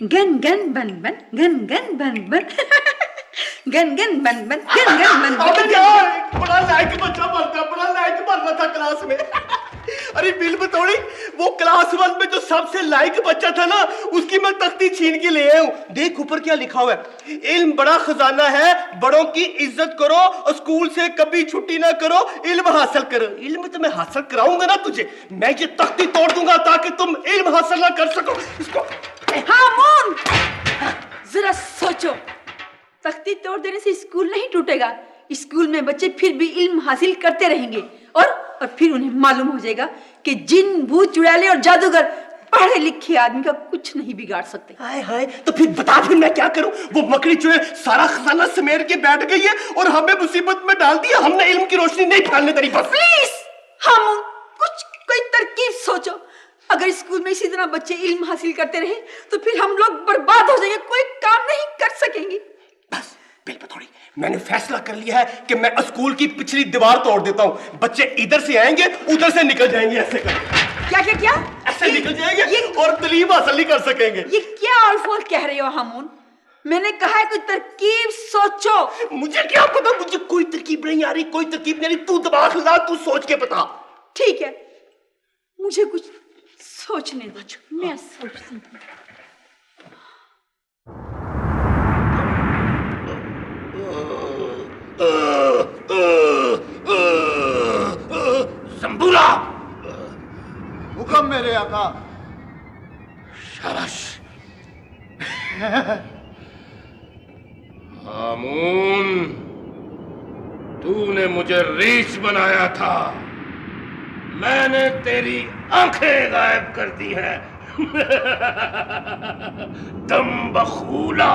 Gun gun बन बन gun gun बन बन गन गन बन बन गन गन बन बन। बड़ा लायक बच्चा बनता, बड़ा लायक बनना था क्लास में। अरे बिल बतौड़ी, वो क्लास 1 में जो सबसे लायक बच्चा था ना, उसकी मैं तख्ती छीन के ले आया हूँ। देख ऊपर क्या लिखा हुआ है, इल्म बड़ा खजाना है, बड़ों की इज्जत करो और स्कूल से कभी छुट्टी ना करो, इल्म हासिल करो। इल्म तो मैं हासिल कराऊंगा ना तुझे, मैं ये तख्ती तोड़ दूंगा ताकि तुम इल्म हासिल ना कर सको। इसको हामून, जरा सोचो, तख्ती तोड़ देने से स्कूल नहीं टूटेगा। स्कूल में बच्चे फिर भी इल्म हासिल करते रहेंगे और फिर उन्हें मालूम हो जाएगा कि जिन, भूत, चुड़ैले और जादूगर पढ़े लिखे आदमी का कुछ नहीं बिगाड़ सकते। हाय हाय, तो फिर बता, फिर मैं क्या करूं? वो मकड़ी चुड़ैल सारा खजाना समेट के बैठ गई है और हमें मुसीबत में डाल दिया। हमने इल्म की रोशनी नहीं फैलने दी। बस प्लीज हामून, कुछ कोई तरकीब सोचो। अगर स्कूल में इसी तरह बच्चे इल्म हासिल करते रहे तो फिर हम लोग बर्बाद हो जाएंगे, कोई काम नहीं कर सकेंगे। बस बिल थोड़ी, मैंने फैसला कर लिया है कि मैं स्कूल की पिछली दीवार तोड़ देता हूँ। बच्चे इधर से आएंगे, उधर से निकल जाएंगे। ऐसे कर क्या क्या क्या ऐसे निकल जाएंगे और तालीम हासिल नहीं कर सकेंगे। ये क्या अल्फाज कह रहे हो हामून? मैंने कहा है कोई तरकीब सोचो। मुझे क्या पता, मुझे कोई तरकीब नहीं आ रही, कोई तरकीब नहीं आ रही। तू दिमाग ला, तू सोच के बता। ठीक है, मुझे कुछ सोचने दो, मैं सोचती हूँ। जंबूरा, हुक्म मेरे आका। शाबाश। हामून, तूने मुझे रीछ बनाया था, मैंने तेरी आंखें गायब कर दी है। दम बखूला,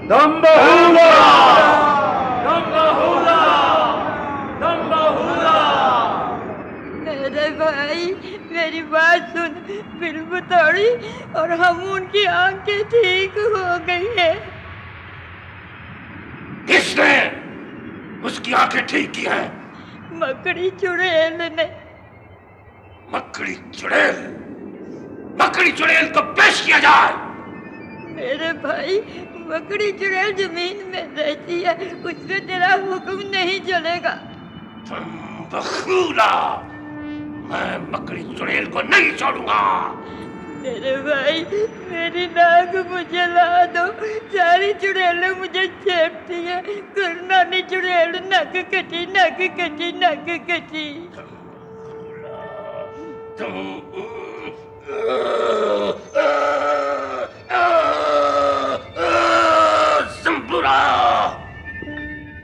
दम बखूला, दम बखूला, दम बखूला। मेरे भाई, मेरी बात सुन। बिल बतौड़ी और हामून की आंखें ठीक हो गई है। किसने उसकी आंखें ठीक की हैं? मकड़ी चुड़ैल ने। मकड़ी चुड़ैल, मकड़ी चुड़ैल को पेश किया जाए। मेरे भाई, मकड़ी चुड़ैल जमीन में रहती है, उसमें तेरा हुक्म नहीं चलेगा। तुम बखूला, मैं मकड़ी चुड़ैल को नहीं छोड़ूंगा। मेरे भाई, मेरी नाक मुझे ला दो, सारी चुड़ैलें मुझे चेपती है। गुरनानी चुड़ैल नक कटी, नक कटी, नक कटी। जंबूरा,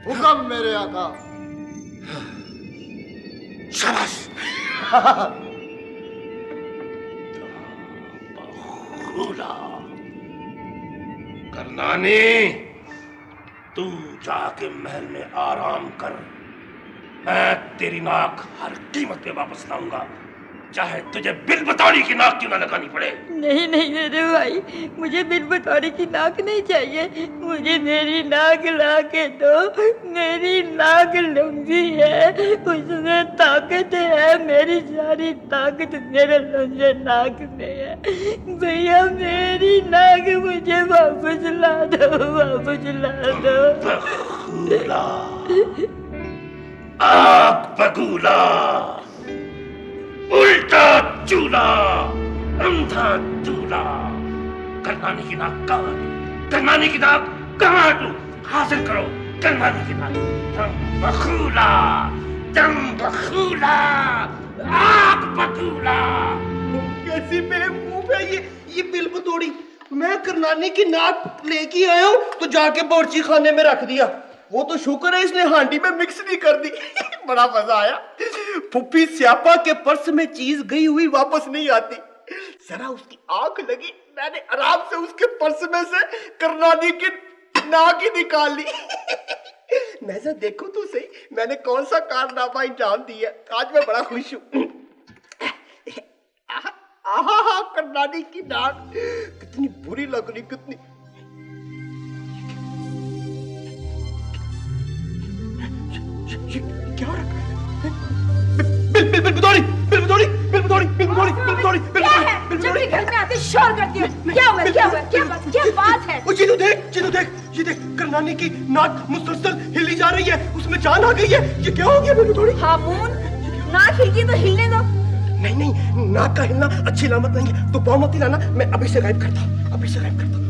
हुक्म मेरे आका। शाबाश। बखूला, करनानी, तू जाके महल में आराम कर। मैं तेरी नाक हर कीमत पे वापस लाऊंगा, चाहे तुझे बिल बतौड़ी की नाक क्यों ना लगानी पड़े। नहीं नहीं मेरे भाई, मुझे बिल बतौड़ी की नाक नहीं चाहिए। मुझे मेरी नाक ला के दो। मेरी नाक लंबी है, उसमें ताकत है। मेरी सारी ताकत मेरे लंबे नाक में है। भैया, मेरी नाक मुझे वापस ला दो, वापस ला दो। बखूला, आग बगूला, उल्टा चूल्हा, अंधा दूल्हा। करनानी की नाक कहाँ? करनानी की नाक कहाँ? तू हासिल करो करनानी की नाक। दम बखूला, दम बखूला, आग बगूला। कैसी बेवकूफ है ये बिल बतौड़ी। मैं करनानी की नाक लेके आया हूँ तो जाके बावर्ची खाने में रख दिया। वो तो शुक्र है इसने हांडी में मिक्स नहीं कर दी। बड़ा मजा आया। फुप्पी स्यापा के पर्स में चीज गई हुई वापस नहीं आती। जरा उसकी आंख लगी, मैंने आराम से उसके पर्स में से करनानी की नाक ही निकाल ली। मैं जरा देखूं तो सही मैंने कौन सा कारनामा अंजाम दिया। आज मैं बड़ा खुश हूँ। आहा, करनानी की नाक कितनी बुरी लग रही, कितनी। क्या हो रहा है? बिल बतौड़ी, बिल बतौड़ी, बिल बतौड़ी, बिल क्या है? जब भी घर में आते शोर करती हो। क्या हुआ? क्या हुआ? क्या बात है? वो ये देख करनानी की नाक मुसलसल हिली जा रही है, उसमें जान आ गई है। ये क्या हो गया बेबी थोड़ी? हामून, नाक हिलती तो हिलने दो। नहीं, नाक का हिलना अच्छी लामत नहीं है। तो पाँव मत हिलाना, मैं अभी से गायब करता।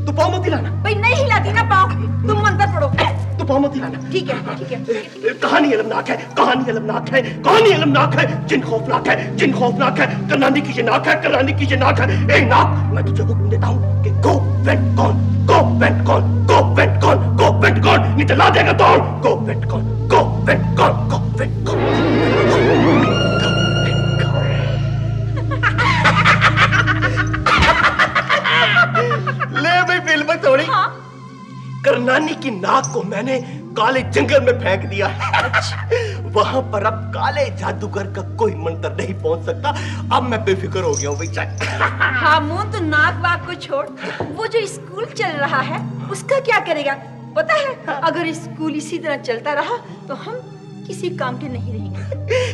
तो पाँव मत हिलाना। भाई नहीं हिलाती ना पाँव, तुम मंत्र पढ़ो। तो पाँव मत हिलाना। ठीक है। कहानी अलमनाक है, जिन खौफनाक है। करनानी की ये नाक है। ए नाक, मैं तुझे हुक्म देता हूँ कि गो वेंट कौन नहीं तो ला देगा तोड़। गो वेंट कौन। ले भाई फिल्म थोड़ी। हाँ? करनानी की नाक को मैंने काले जंगल में फेंक दिया है। वहां पर अब काले जादूगर का कोई मंत्र नहीं पहुंच सकता। अब मैं बेफिक्र हो गया हूँ भाई। हामून, तो नाक वाक को छोड़, वो जो स्कूल चल रहा है उसका क्या करेगा पता है? अगर स्कूल इसी तरह चलता रहा तो हम किसी काम के नहीं रहेंगे।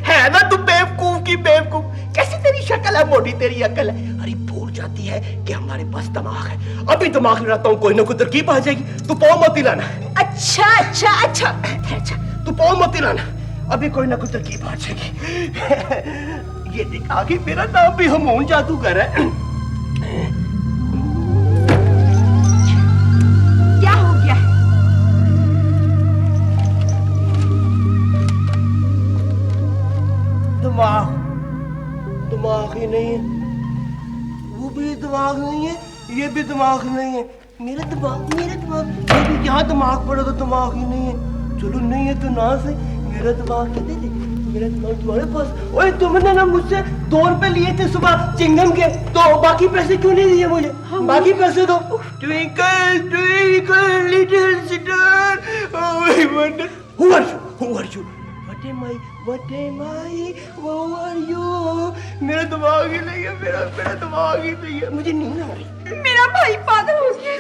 है ना तू बेवकूफ। कैसी तेरी शक्ल है, मोटी तेरी अकल है। अरे भूल जाती है कि हमारे पास दिमाग है। अभी दिमाग लगाता हूँ, कोई ना कोई तरकीब आ जाएगी। तू पाँव मत हिलाना। अच्छा। तू पाँव मत हिलाना, अभी कोई ना कोई तरकीब आ जाएगी। ये देख आगे मेरा नाम भी हमून जादूगर है। क्या हो गया है? दिमाग ही नहीं है। वो भी दिमाग नहीं है, ये भी दिमाग नहीं है। मेरा दिमाग अभी यहाँ दिमाग पड़ा तो दिमाग ही नहीं है। चलो नहीं है तो ना से, मेरा दिमाग कितने थे? मेरा दिमाग तुम्हारे पास। ओए तुमने ना मुझसे 2 रुपए लिए थे सुबह चिंगम के, तो बाकी पैसे क्यों नहीं दिए मुझे? बाकी पैसे दो। Twinkle little star, oh I wonder who are you? What am I? Who are you? मेरा दिमाग ही नहीं है, मेरा दिमाग ही नहीं है। मुझे नींद आ रही। मेरा भाई पागल हो गया।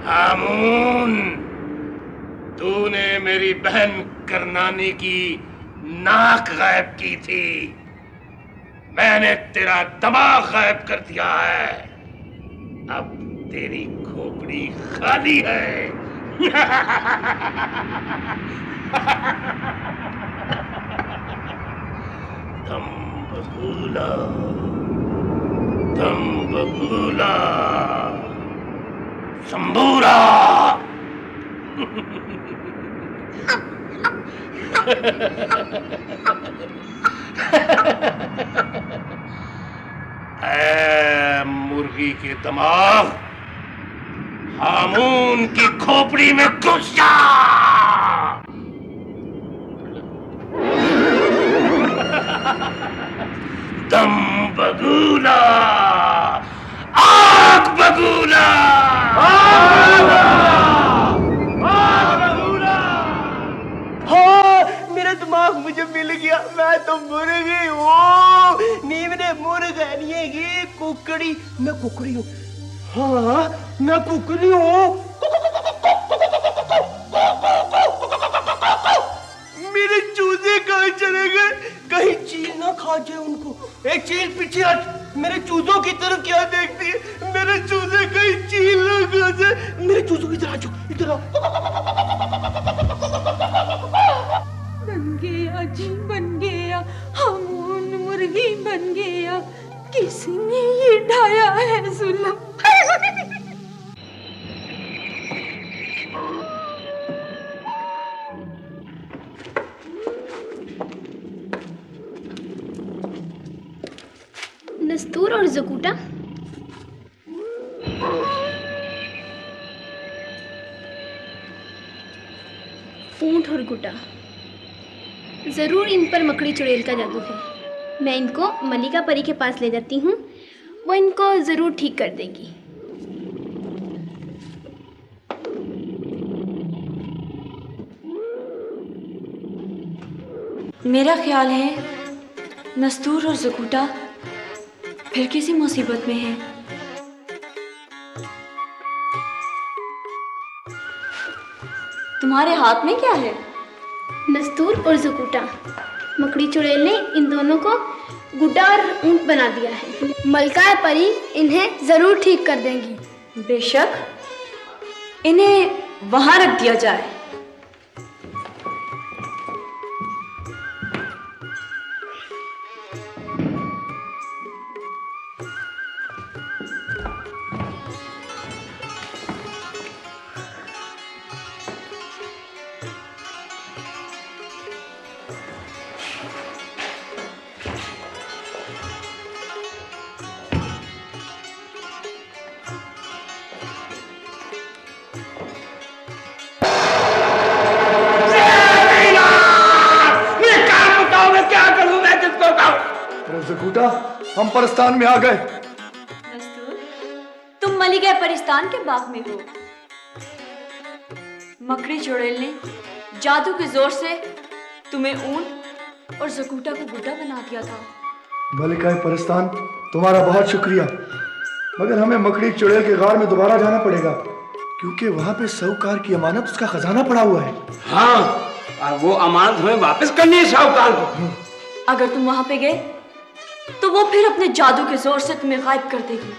हामून, तूने मेरी बहन करनानी की नाक गायब की थी, मैंने तेरा दिमाग गायब कर दिया है। अब तेरी खोपड़ी खाली है। दम बबूला संबूरा। ऐ मुर्गी के दिमाग, हामून की खोपड़ी में घुस जा। दम बगूला, आग बगूला, हाँ, मेरा दिमाग मुझे मिल गया। मैं तो मुर्गी हूँ। नीम ने मुर्ग है, ये कुकड़ी। मैं कुकड़ी हूँ। हाँ, मैं कुकड़ी हूँ। मेरे चूजे कहाँ चले गए? कहीं चील ना खा जाए उनको। एक चील पीछे हट। मेरे चूजों की तरफ क्या देखती है? मेरे चूजे कहीं चील ना खा जाए। मेरे चूजों की तरफ आ, इधर आओ। बन गया, हामून मुर्गी बन गया। किसने ये ढाया है जुल्म? नस्तूर और ज़कूटा ऊंट और गुटा, जरूर इन पर मकड़ी चुड़ैल का जादू है। मैं इनको मलिका परी के पास ले जाती हूँ, वो इनको जरूर ठीक कर देगी। मेरा ख्याल है नस्तूर और ज़कूटा फिर किसी मुसीबत में है। तुम्हारे हाथ में क्या है? नस्तूर और ज़कूटा। मकड़ी चुड़ैल ने इन दोनों को गुड्डा और ऊंट बना दिया है। मलका परी इन्हें ज़रूर ठीक कर देंगी। बेशक, इन्हें वहां रख दिया जाए। ज़कूटा, हम परस्तान में आ गए। नस्तूर, तुम मलिका परिस्तान के बाग में हो। मकड़ी चुड़ैल ने जादू के जोर से तुम्हें ऊंट और ज़कूटा को गुड्डा बना दिया था। मलिका परस्तान, तुम्हारा बहुत शुक्रिया, मगर हमें मकड़ी चुड़ैल के गार में दोबारा जाना पड़ेगा, क्योंकि वहाँ पे साहूकार की अमानत, उसका खजाना पड़ा हुआ है। हाँ, और वो अमानत हमें वापस करनी है साहूकार को। अगर तुम वहां पे गए तो वो फिर अपने जादू के जोर से तुम्हें गायब कर देगी।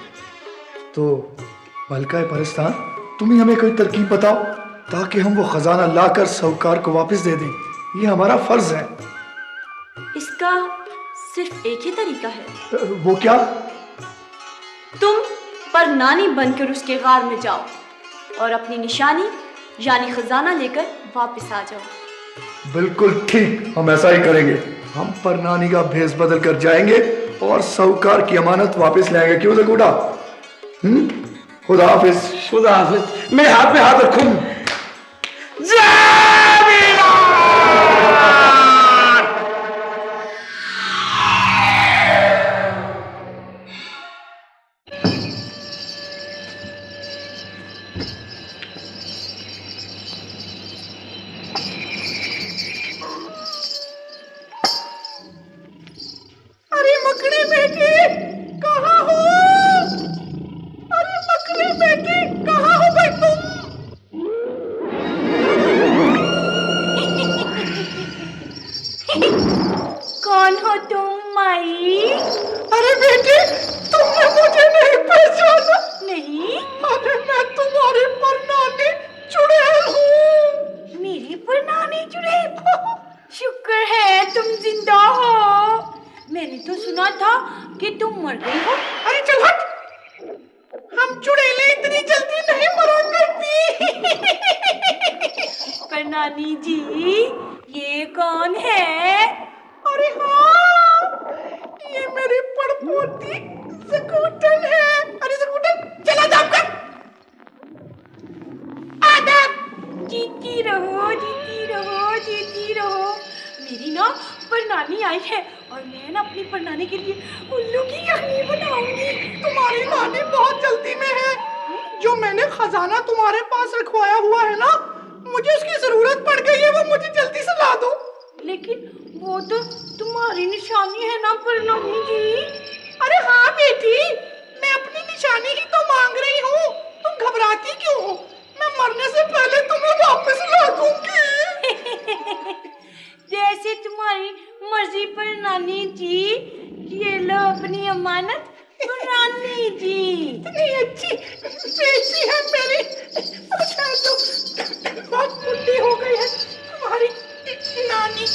तो मलिका परस्तान, तुम ही हमें कोई तरकीब बताओ ताकि हम वो खजाना लाकर साहूकार को वापस दे दें। ये हमारा फर्ज है। इसका सिर्फ एक ही तरीका है। वो क्या? तुम परनानी बनकर उसके गार में जाओ और अपनी निशानी यानी खजाना लेकर वापस आ जाओ। बिल्कुल ठीक, हम ऐसा ही करेंगे। हम परनानी का भेष बदल कर जाएंगे और साहूकार की अमानत वापस लाएंगे। क्यों ज़कूटा? खुदा हाफिज। खुदा हाफिज। मेरे हाथ पे हाथ रखूं। अरे मकड़ी बेटी, कहाँ हो? अरे मकड़ी बेटी, कहाँ हो भाई तुम? कौन हो तुम माई? अरे बेटी, तुमने मुझे नहीं पहचाना? नहीं, अरे मैं तुम्हारी परनानी चुड़ैल हूँ। मेरी परनानी चुड़ैल। शुक्र है तुम जिंदा हो। मैंने तो सुना था कि तुम मर गई हो। अरे चल हट, हम चुड़ैलें इतनी जल्दी नहीं मरा करती। परनानी जी, ये कौन है? अरे हाँ, ये मेरी पड़पोती ज़कूटन है। अरे ज़कूटन, चला दाम कर। आदाब। जीती रहो, जीती रहो, जीती रहो। मेरी ना परनानी आई है और मैं ना अपनी परनानी के लिए उल्लू की यखनी बनाऊंगी। तुम्हारी नानी बहुत जल्दी में है। जो मैंने खजाना तुम्हारे पास रखवाया हुआ है ना, मुझे उसकी जरूरत पड़ गई है, वो मुझे जल्दी से ला दो। लेकिन वो तो तुम्हारी निशानी है ना परनानी जी। अरे हाँ बेटी, मैं अपनी निशानी ही तो मांग रही हूँ। तुम घबराती क्यों हो? मैं मरने से पहले तुम्हें वापस ला दूंगी। जैसे तुम्हारी मर्जी परनानी जी। ये लो अपनी अमानत परनानी जी। इतनी अच्छी बेटी है मेरी। अच्छा तो बहुत बुढ़ी हो गई है तुम्हारी नानी।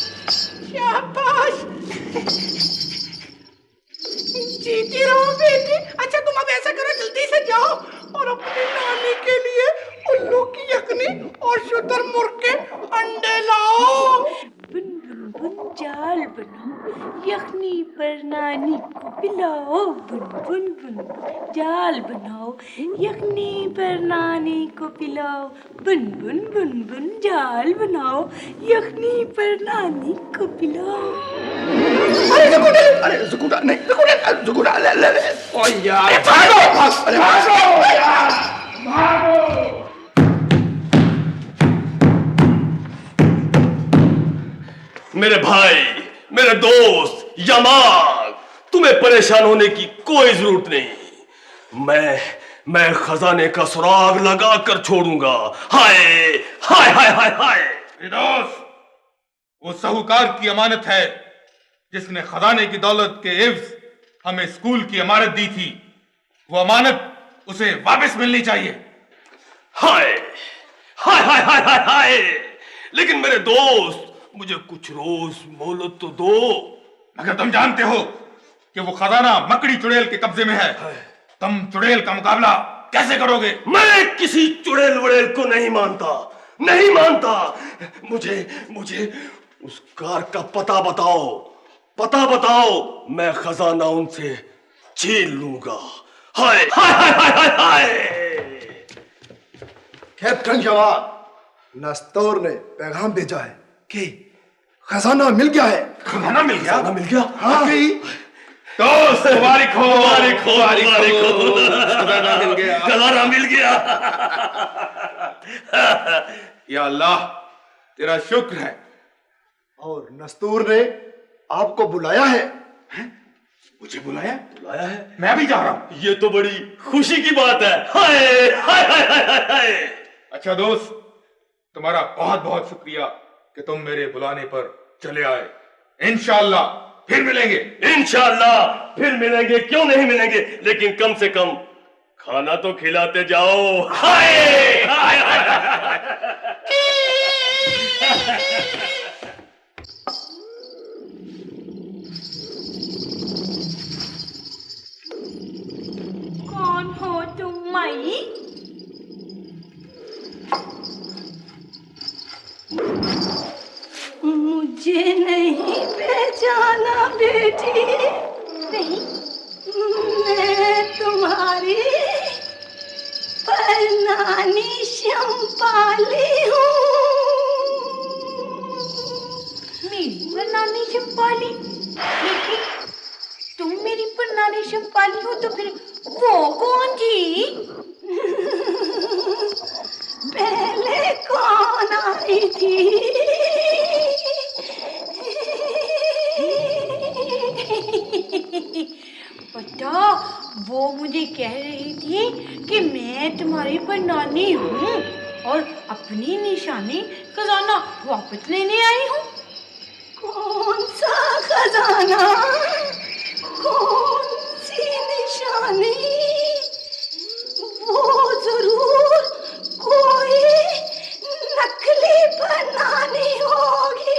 शाबाश, जीती रहो बेटी। अच्छा तुम अब ऐसा करो, जल्दी से जाओ और अपनी नानी के लिए उल्लू की यखनी और शुतुरमुर्ग के अंडे लाओ। बुन बुन बुन जाल बनाओ, यखनी परनानी को पिलाओ। बुन बुन बुन जाल बनाओ, यखनी परनानी को पिलाओ। बुन बुन बुन बुन जाल बनाओ, यखनी परनानी को पिलाओ। अरे ज़कूटा नहीं, ज़कूटा ले। ओ यार, भागो! अरे भागो यार! भागो! मेरे भाई, मेरे दोस्त, यमाग, तुम्हें परेशान होने की कोई जरूरत नहीं। मैं खजाने का सुराग लगा कर छोड़ूंगा। हाय हाय हाय हाय हाय। फिरदौस, वो साहूकार की अमानत है जिसने खजाने की दौलत के एवज हमें स्कूल की इमारत दी थी। वो अमानत उसे वापस मिलनी चाहिए। हाय हाय हाय हाय हाय हाय। लेकिन मेरे दोस्त, मुझे कुछ रोज मोहलत तो दो। मगर तुम जानते हो कि वो खजाना मकड़ी चुड़ैल के कब्जे में है। तुम चुड़ैल का मुकाबला कैसे करोगे? मैं किसी चुड़ैल वुड़ैल को नहीं मानता, नहीं मानता। मुझे उस कार का पता बताओ, पता बताओ। मैं खजाना उनसे छीन लूंगा। हाय हाय हाय हाय हाय हाय। कैप्टन जवान, नस्तौर ने पैगाम भेजा है कि खजाना मिल गया है। खजाना मिल गया? खजाना मिल गया? हाँ। दोस्त, मुबारक हो, मुबारक हो, मुबारक हो। खजाना मिल गया। खजाना मिल गया। या अल्लाह, तेरा शुक्र है। और नस्तूर ने आपको बुलाया है। मुझे बुलाया? बुलाया है? मैं भी जा रहा हूं। ये तो बड़ी खुशी की बात है। हाय हाय हाय हाय हाय। अच्छा दोस्त, तुम्हारा बहुत बहुत शुक्रिया कि तुम मेरे बुलाने पर चले आए। इंशाअल्लाह फिर मिलेंगे। इंशाअल्लाह फिर मिलेंगे, क्यों नहीं मिलेंगे, लेकिन कम से कम खाना तो खिलाते जाओ। हाय हाय हाय। कौन हो तुम माई? मुझे नहीं पहचाना बेटी। नहीं, मैं तुम्हारी परनानी शंपाली हूँ। मेरी परनानी शंपाली? लेकिन तुम मेरी परनानी शंपाली हो तो फिर वो कौन थी? पहले कौन आई थी? पता, वो मुझे कह रही थी कि मैं तुम्हारी परनानी हूँ और अपनी निशानी खजाना वापस लेने आई हूँ। कौन सा खजाना? कौन सी निशानी? वो जरूर कोई नकली बनानी होगी।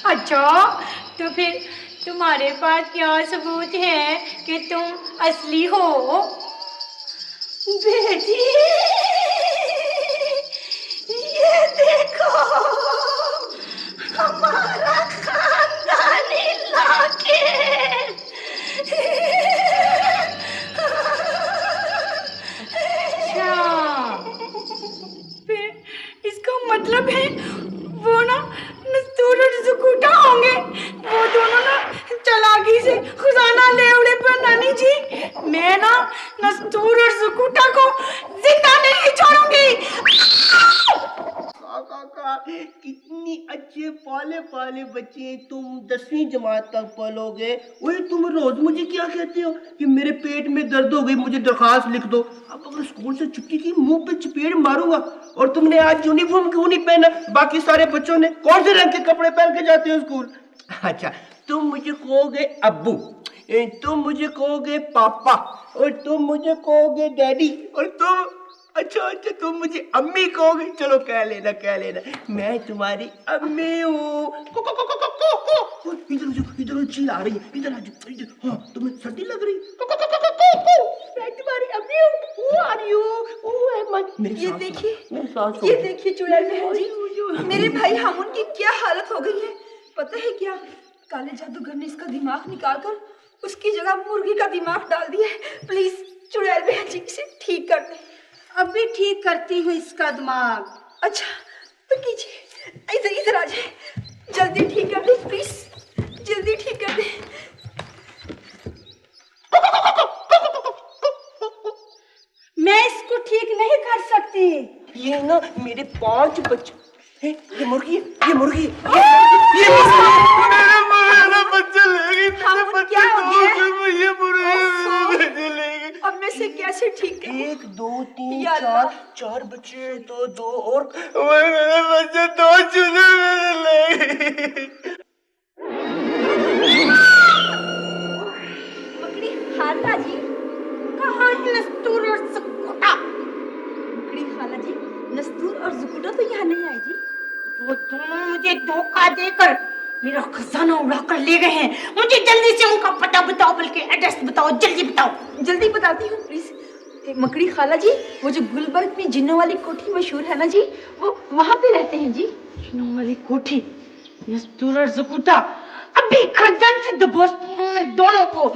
अच्छा, तो फिर तुम्हारे पास क्या सबूत है कि तुम असली हो? बेटी, ये देखो, हमारा खानदानी लॉकेट। अच्छा, फिर इसका मतलब है वो ना नस्तूर और ज़ुकूटा होंगे। वो दोनों ना चालाकी से खजाना ले उड़े पर नानी जी, मैं ना नस्तूर और ज़ुकूटा को जिंदा नहीं छोड़ूंगी। काका, कितनी अच्छे पाले पाले बच्चे, तुम 10वीं जमात तक पलोगे। वही तुम रोज मुझे क्या कहते हो कि मेरे पेट में दर्द हो गई, मुझे दरखास्त लिख दो। अब अगर स्कूल से छुट्टी की मुंह पे चपेट मारूंगा। और तुमने आज यूनिफॉर्म क्यों नहीं पहना? बाकी सारे बच्चों ने कौन से रंग के कपड़े पहन के जाते हो स्कूल? अच्छा, तुम मुझे कहोगे अब्बू, तुम मुझे कहोगे पापा, और तुम मुझे कहोगे डैडी, और तुम अच्छा तुम मुझे अम्मी कहोगे। चलो कह लेना, मैं तुम्हारी अम्मी हूँ। इधर चील आ रही है, इधर आ जाओ। हाँ, तुम्हें सर्दी लग रही? मैं तुम्हारी अम्मी हूँ। ये देखिए चुड़ैल बहन जी, मेरे भाई हामुन की क्या हालत हो गई है पता है क्या? काले जादूगर ने इसका दिमाग निकालकर उसकी जगह मुर्गी का दिमाग डाल दिया है। प्लीज चुड़ैल बहन जी, इसे ठीक कर दे। अभी ठीक करती हूँ इसका दिमाग। अच्छा तो कीजिए, इधर आ जाए, जल्दी ठीक कर दे प्लीज, जल्दी ठीक कर दे। मैं इसको ठीक नहीं कर सकती। ये ना मेरे 5 बच्चे। ये मुर्गी, ये मुर्गी, बच्चे ले गई। क्या हो गया? मुझे ओफो। चले अब मैं से कैसे ठीक करूं? 1 2 3 या अल्लाह। 4 बच्चे तो 2 और मेरे बच्चे 2 चूजे मेरे ले मकड़ी खाला जी कहाँ है नस्तूर और जुकुटा? मकड़ी खाला जी नस्तूर और जुकुटा तो यहाँ नहीं आई जी। वो दोनों मुझे धोखा देकर मेरा खजाना उड़ा कर ले गए हैं। मुझे जल्दी से उनका पता बताओ, बल्कि एड्रेस बताओ, जल्दी बताओ। जल्दी बताती हूँ प्लीज। मकड़ी खाला जी वो जो गुलबर्ग में जिन्नों वाली कोठी मशहूर है ना जी, वो वहाँ पे रहते हैं जी। जिन्हों वाली कोठी, नस्तूर और जुकुटा अभी खजान से दबोचती हूँ मैं दोनों को।